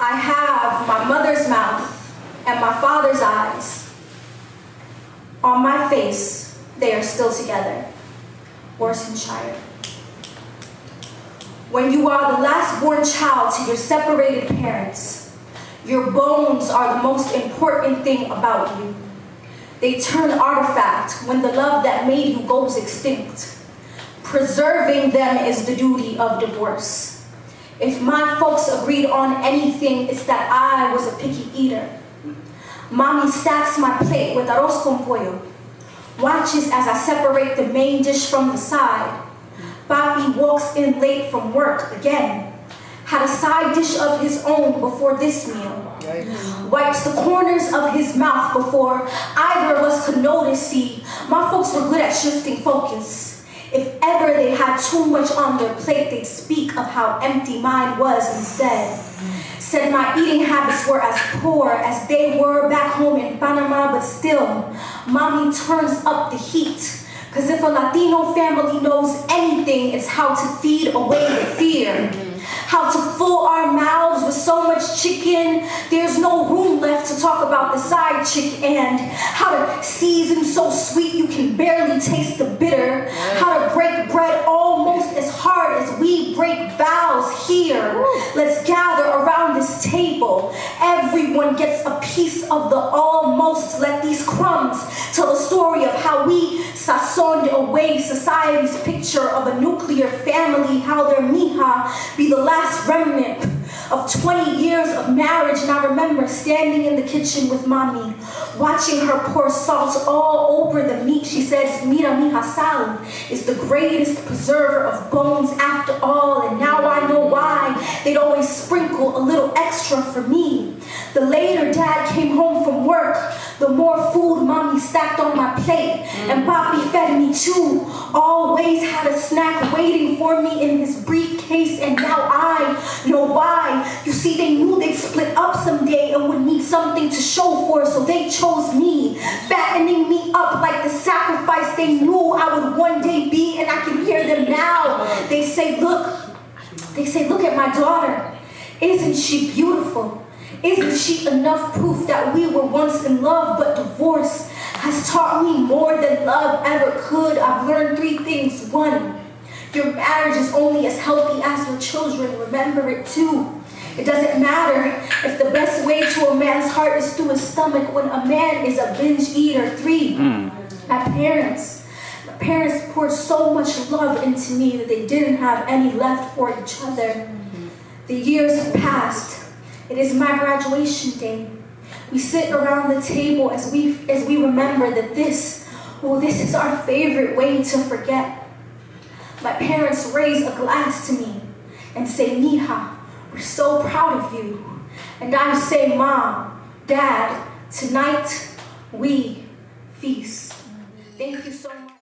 I have my mother's mouth and my father's eyes. On my face, they are still together. Worcestershire. When you are the last born child to your separated parents, your bones are the most important thing about you. They turn artifact when the love that made you goes extinct. Preserving them is the duty of divorce. If my folks agreed on anything, it's that I was a picky eater. Mommy stacks my plate with arroz con pollo, watches as I separate the main dish from the side. Papi walks in late from work again, had a side dish of his own before this meal. Wipes the corners of his mouth before either of us could notice. See, my folks were good at shifting focus. If ever they had too much on their plate, they'd speak of how empty mine was instead. Said my eating habits were as poor as they were back home in Panama, but still, mommy turns up the heat. Cause if a Latino family knows anything, it's how to feed away the fear. How to fill our mouths with so much chicken, there's no room left to talk about the side chick. And how to season so sweet you can barely taste the bitter. How to break bread almost as hard as we break vows here. Let's gather around this table. Everyone gets a piece of the almost. Let these crumbs tell the story of how we sazoned away society's picture of a nuclear family. How their mija be the last remnant of 20 years of marriage. And I remember standing in the kitchen with mommy, watching her pour salt all over the meat. She said, "Mira, mija, sal is the greatest preserver of bones after all." And now I know why they'd always sprinkle a little extra for me. The later dad came home from work, the more food mommy stacked on my plate. And Papi fed me too. Always had a snack waiting for me in his briefcase. And now I know why. You see, they knew they'd split up someday and would need something to show for, so they chose me, fattening me up like the sacrifice they knew I would one day be. And I can hear them now. They say, look at my daughter. Isn't she beautiful? Isn't she enough proof that we were once in love? But divorce has taught me more than love ever could. I've learned 3 things. 1, your marriage is only as healthy as your children. Remember it too. It doesn't matter if the best way to a man's heart is through his stomach when a man is a binge eater. 3, my parents poured so much love into me that they didn't have any left for each other. The years have passed. It is my graduation day. We sit around the table as we remember that this is our favorite way to forget. My parents raise a glass to me and say, "Mija, we're so proud of you." And I say, "Mom, Dad, tonight we feast." Thank you so much.